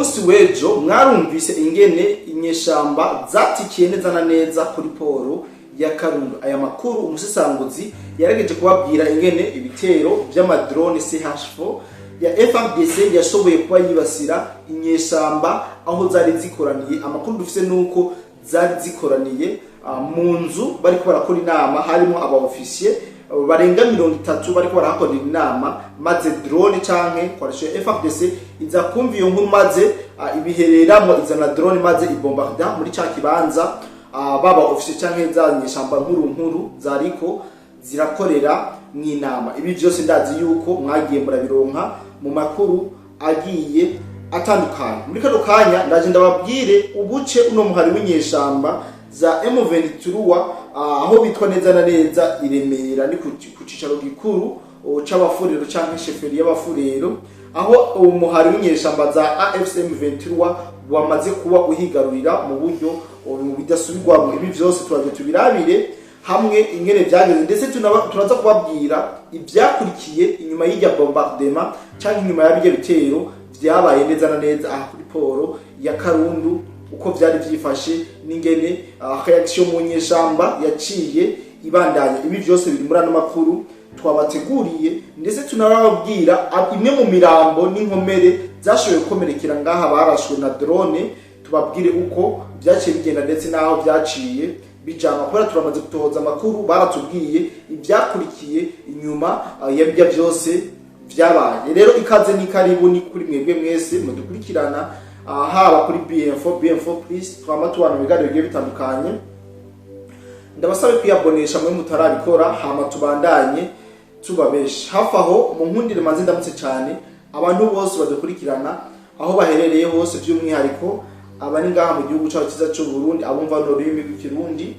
munsi w'ejo mwarumvise ingene inyeshamba zatikiye neza na neza kuri poro ya Karundu. Aya makuru umusesanguzi yarageje kubabwira ingene ibitero by'amadrone CH4 ya FARDC yashoboye kuba yibasira inyeshamba aho zari zikoraniye. Amakuru dufise nuko zari zikoraniye mu nzu bariko barakora inama, harimo aba officier barenga 30 bariko barahakorera inama, maze drone canke koresha FARDC iza kumva iyo nkuru maze ibihereramo izana drone maze ibombarda muri ca kibanza baba officier canke zanyeshamba nkuru zariko zirakorera mw'inama. Ibi byose ndazi yuko mwagiye murabironka mu makuru agiye atandukanye. Muri kano kanya ndaje ndababwire ubuce uno muhari w'inyeshamba za M23 aho bitwa neza na neza iremera ni ku cicaro gikuru c'abafurero canke sheferi y'abafurero, aho umuhari w'inyeshamba za AFC M23 wamaze kuba uhigarurira mu buryo bidasubirwamo. Ibi byose turaje tubirabire hamwe ingene byageze, ndetse turaza kubabwira ibyakurikiye inyuma y'ijya bombardement canke inyuma y'abije bitero byabaye neza na neza aha kuri poro ya Karundu, uko byari byifashe n'ingene reaction mu nyeshamba yaciye ibandanya. Ibi byose biri muri ano makuru twabateguriye, ndetse tunarababwira imwe mu mirambo n'inkomere zashoboye gukomerekera ngaha barashwe na drone, tubabwire uko byaciye bigenda ndetse naho byaciye bijana. Kubera turamaze gutohoza amakuru, baratubwiye ibyakurikiye inyuma y'ibyo byose byabaye. Rero ikaze ni karibu ni kuri mwebwe mwese mudukurikirana haba kuri BM4 please twama tubana biganiro bigiye bitandukanye. Ndabasabe kwiyabonesha mwe mutarabikora, hama tubandanye tubabesha. Hafi aho mu nkundire manzi ndamutse cyane abantu bose badukurikirana aho baherereye hose, by'umwihariko abari ngaha mu gihugu cyacu cyiza cyo Burundi, abumva n'ururimi rw'ikirundi,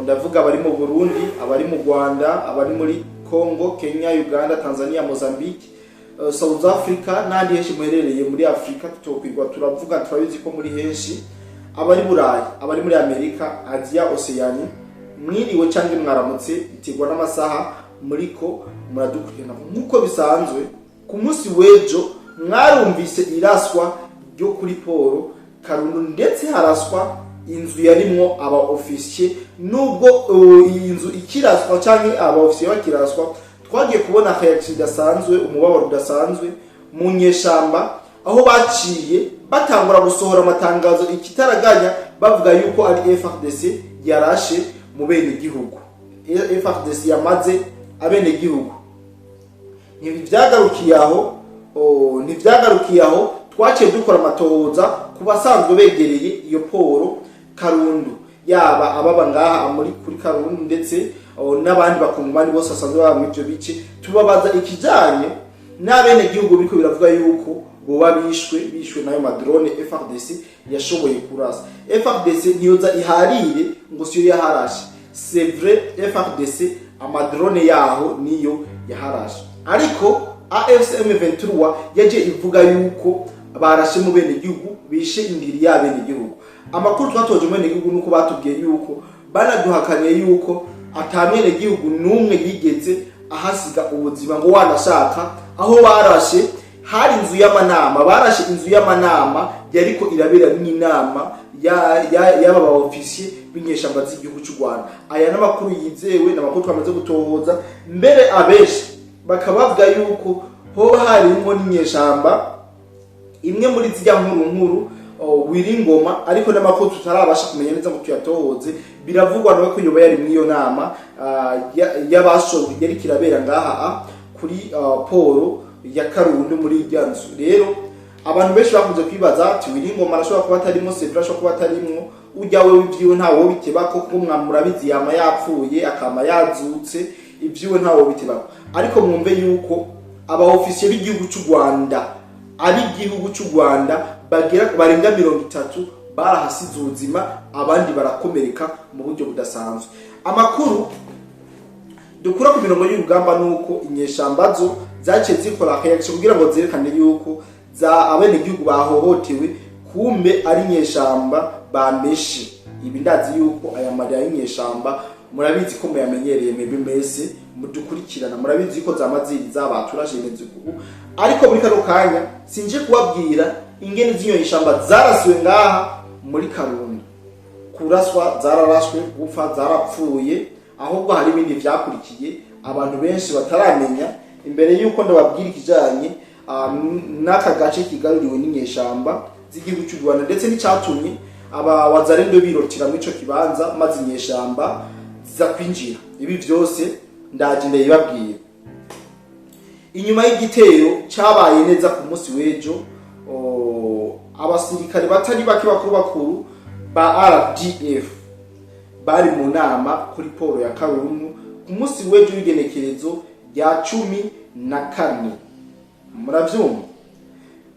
ndavuga abari mu Burundi, abari mu Rwanda, abari muri Congo, Kenya, Uganda, Tanzania, Mozambique, South Africa n'andi henshi muherereye muri Afrika. Tutokwirwa turavuga turabizi ko muri henshi, abari Burayi, abari muri Amerika, Asia, Oceania, mwiriwe cyangwa mwaramutse bitegwa n'amasaha muriko muradukurikirana. Nkuko bisanzwe ku munsi w'ejo mwarumvise iraswa ryo kuri poro Karundu, ndetse haraswa inzu yarimwo aba officier. Nubwo iyi nzu ikiraswa canke aba officier bakiraswa, twagiye kubona reaction idasanzwe, umubabaro udasanzwe mu nyeshamba, aho baciye batangura gusohora amatangazo ikitaraganya bavuga yuko ari FARDC yarashe mu bene gihugu, FARDC yamaze abene gihugu. Ntibyagarukiye aho, twaciye dukora amatohoza ku basanzwe begereye iyo poro Karundu, yaba ababa ngaha muri kuri Karundu ndetse n'abandi bakungumani bose basanzwe baba muri ibyo bice. Tubabaza ikijanye n'abene gihugu biko biravuga yuko boba bishwe nayo madrone FARDC yashoboye kurasa. FARDC ntiyoza iharire ngo siyo yaharashe, c'est vrai FARDC amadrone yaho niyo yaharashe, ariko AFC M23 yaje ivuga yuko barashe mu bene gihugu, bishe indiri ya bene gihugu. Amakuru twatoje mu bene gihugu nuko batubwiye yuko banaduhakaniye yuko atamene gihugu numwe yigeze ahasiga ubuzima ngo wanashaka. Aho barashe hari inzu y'amanama, barashe inzu y'amanama yariko irabera n'inama y'aba officier b'inyeshamba z'igihugu cy'u Rwanda. Aya n'amakuru yizewe n'amakuru twamaze gutohoza, mbere abeshi bakabavuga yuko hoba harimo n'inyeshamba imwe muri zijya nkuru Wiringoma, ariko n'amakuru tutarabasha kumenya neza ngo tuyatohoze. Biravugwa nawe ko yoba yari mwiyo nama y'abasho yari kirabera ngaha kuri poro ya Karundu muri Ryanzu. Rero abantu benshi bakunze kwibaza ati Wiringoma arashobora kuba atarimo, Sevra ashobora kuba atarimo, ujya we ivyiwe ntawo bitebako ko mwamurabizi yama yapfuye akama yazutse, ivyiwe ntawo bitebako. Ariko mwumve yuko aba officier b'igihugu cy'u Rwanda, ari igihugu cy'u Rwanda barenga 30 barahasize ubuzima, abandi barakomereka mu buryo budasanzwe. Amakuru dukura ku mirongo y'urugamba nuko inyeshamba zo zaciye zikora reaction kugira ngo zerekane yuko abene gihugu bahohotewe, kumbe ari inyeshamba bameshe. Ibi ndazi yuko aya marira y'inyeshamba murabizi ko muyamenyereye mwebwe mese mudukurikirana, murabizi ko zamaziri zabaturashe neza kuko. Ariko muri kano kanya sinje kubabwira ingene zino nyeshamba zarasiwe ngaha muri Karundo. Kuraswa zararashwe, gupfa zarapfuye, ahubwo hari ibindi vyakurikiye abantu benshi bataramenya. Imbere yuko ndababwira ikijanye n'aka gace kigaruriwe n'inyeshamba z'igihugu cy'u Rwanda ndetse n'icyatumye aba wazalendo birotira muri ico kibanza maze inyeshamba ziza kwinjira, ibi vyose ndaje ndabibabwiye. Inyuma y'igitero cyabaye neza ku munsi w'ejo, abasirikare batari bake bakuru ba RDF bari mu nama kuri poro ya Karungu ku munsi w'ejo w'igenekerezo rya 14. Muravyumva,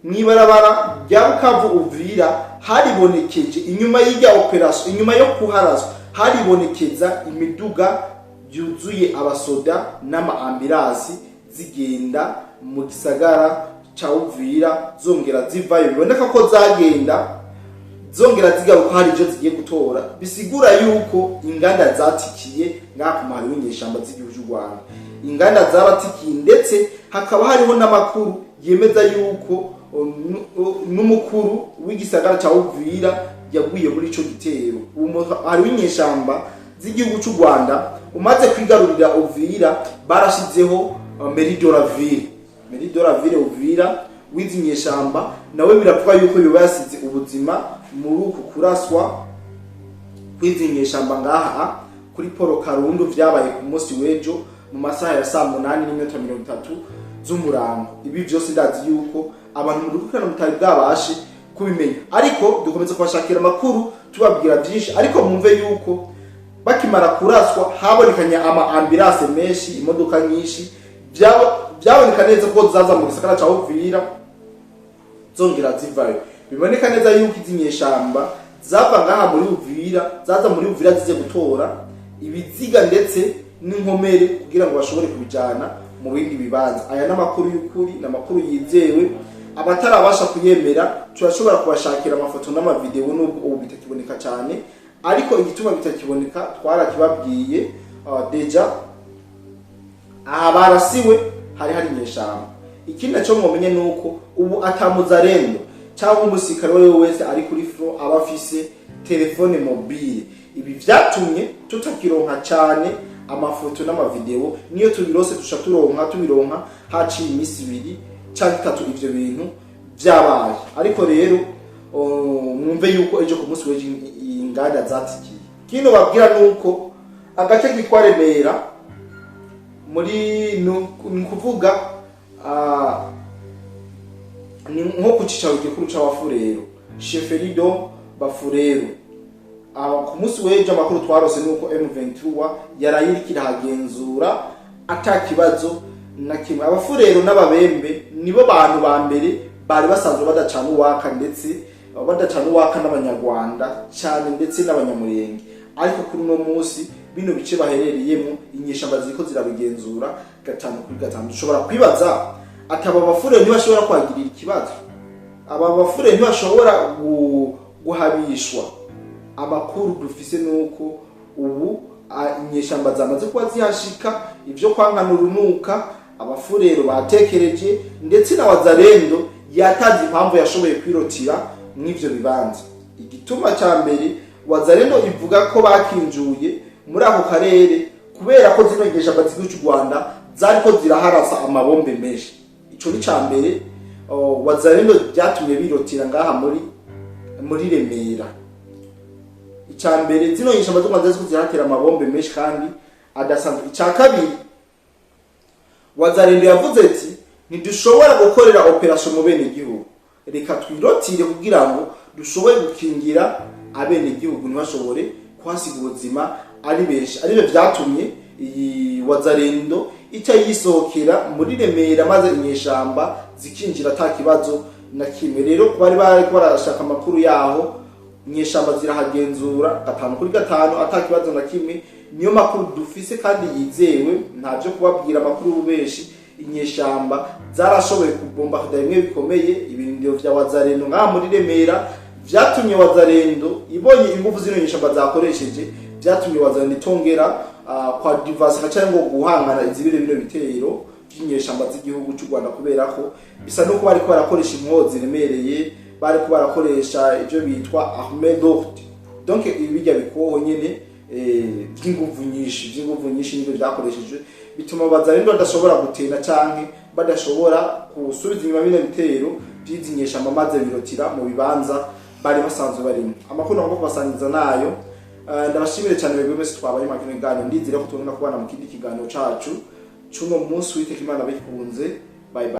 mwibarabara rya Bukavu Uvira haribonekeje inyuma y'irya operation, inyuma yo kuharaswa haribonekeza imiduga yuzuye abasoda n'amaambulance zigenda mu gisagara ca Uvira zongera zivayo. Biboneka ko zagenda zongera zigaruka hari ivyo zigiye gutora, bisigura yuko inganda zatikiye ngaha ku mahari w'inyeshamba z'igihugu cy'u Rwanda. Inganda zaratikiye ndetse hakaba hariho n'amakuru yemeza yuko n'umukuru w'igisagara ca Uvira yaguye muri ico gitero. Hari w'inyeshamba z'igihugu cy'u Rwanda umaze kwigarurira Uvira barashizeho Mairie de la Ville Uvira w'izinyeshamba, nawe biravuga yuko yoba yasize ubuzima muri uku kuraswa kw'izinyeshamba ngaha kuri poro Karundu vyabaye ku munsi w'ejo mu masaha ya 8:30 z'umurango. Ibi vyose ndazi yuko abantu mu dukurana mutari bwabashe kubimenya, ariko dukomeza kubashakira amakuru tubabwira byinshi. Ariko mumve yuko bakimara kuraswa habonekanya amaambulance menshi, imodoka nyinshi, byaboneka neza ko zaza mu gisagara ca Uvira zongera zivayo. Biboneka neza yuko izinyeshamba zava ngaha muri Uvira, zaza muri Uvira zize gutora ibiziga ndetse n'inkomere kugira ngo bashobore kubijana mu bindi bibanza. Aya n'amakuru y'ukuri, n'amakuru yizewe. Abatarabasha kuyemera turashobora kubashakira amafoto n'amavideo nubwo ubu bitakiboneka cyane, ariko igituma bitakiboneka twarakibabwiye deja barasiwe hari inyeshamba. Ikindi naco mumenye nuko ubu atamuzarendo cyangwa umusirikare wese ari kuri front aba afise telefone mobile. Ibi vyatumye tutakironka cyane amafoto n'amavideo, niyo tubirose tubironka haciye imisi 2 cyangwa 3 ivyo bintu vyabaye. Ariko rero mwumve yuko ejo ku munsi w'ejo inganda zatikiye. Kino babwira nuko agace kitwa Remera muri nukuvuga ni nko kucicaro gikuru c'abafurero Cheferido Bafurero. Ku munsi w'ejo amakuru twarose nuko M23 yarayirikira hagenzura atakibazo na kimwe. Abafurero n'ababembe nibo bantu ba mbere bari basanzwe badacana uwaka, ndetse badacana uwaka n'abanyarwanda cyane ndetse n'abanyamurenge. Ariko kuri no munsi bino bice baherereyemo inyeshamba ziko zirabigenzura 5/5. Dushobora kwibaza ataba abafurero ntibashobora kwagirira ikibazo, aba bafurero ntibashobora guhabishwa. Amakuru dufise nuko ubu inyeshamba zamaze kuba zihashika, ivyo kwankana urunuka abafurero batekereje, ndetse na wazalendo yatazi impamvu yashoboye kwirotira mw'ivyo bibanza. Igituma ca mbere wazalendo ivuga ko bakinjuye muri ako karere kubera ko zino nyeshamba z'igihugu cy'u Rwanda zariko ziraharasa amabombe menshi. Ico ni ca mbere wazalendo byatumye birotira ngaha muri Remera. Icambere zino nyeshamba z'u Rwanda ziko ziratera amabombe menshi kandi adasanzwe. Ica kabiri wazalendo yavuze ati ntidushobora gukorera operation mu bene igihugu, reka twirotire kugira ngo dushobore gukingira abene igihugu ntibashobore kwasiga ubuzima ari benshi. Aribe vyatumye iyi wazalendo icyo yisohokera muri Remera maze inyeshamba zikinjira atakibazo na kimwe. Rero bari barashaka amakuru yaho inyeshamba zirahagenzura 5/5 atakibazo na kimwe. Niyo makuru dufise kandi yizewe, ntavyo kubabwira amakuru benshi. Inyeshamba zarashoboye kubomba bimwe bikomeye ibintu vya wazalendo ngaha muri Remera, vyatumye wazalendo ibonye ingufu zino nyeshamba zakoresheje, vyatumye wazalendo itongera kwa divasa cyangwa ngo guhangana izibire bino bitero by'inyeshamba z'igihugu cy'u Rwanda, kubera ko bisa no kuba ariko barakoresha imwozi remereye bari ko barakoresha ibyo bitwa arme d'ordre. Donc ibijya bikoho nyene by'inguvu nyinshi nibyo byakoresheje bituma abazarendo badashobora gutena canke badashobora gusubiza inyuma bino bitero byizinyesha amaze birotira mu bibanza bari basanzwe barimo. Amakuru ngo kubasangiza nayo ndabashimire cyane bego mwese twabaye makino ngano ndizira ko tubona kubana mu kindi kiganiro cacu cuno munsi w'iteka Imana bikunze. Bye bye.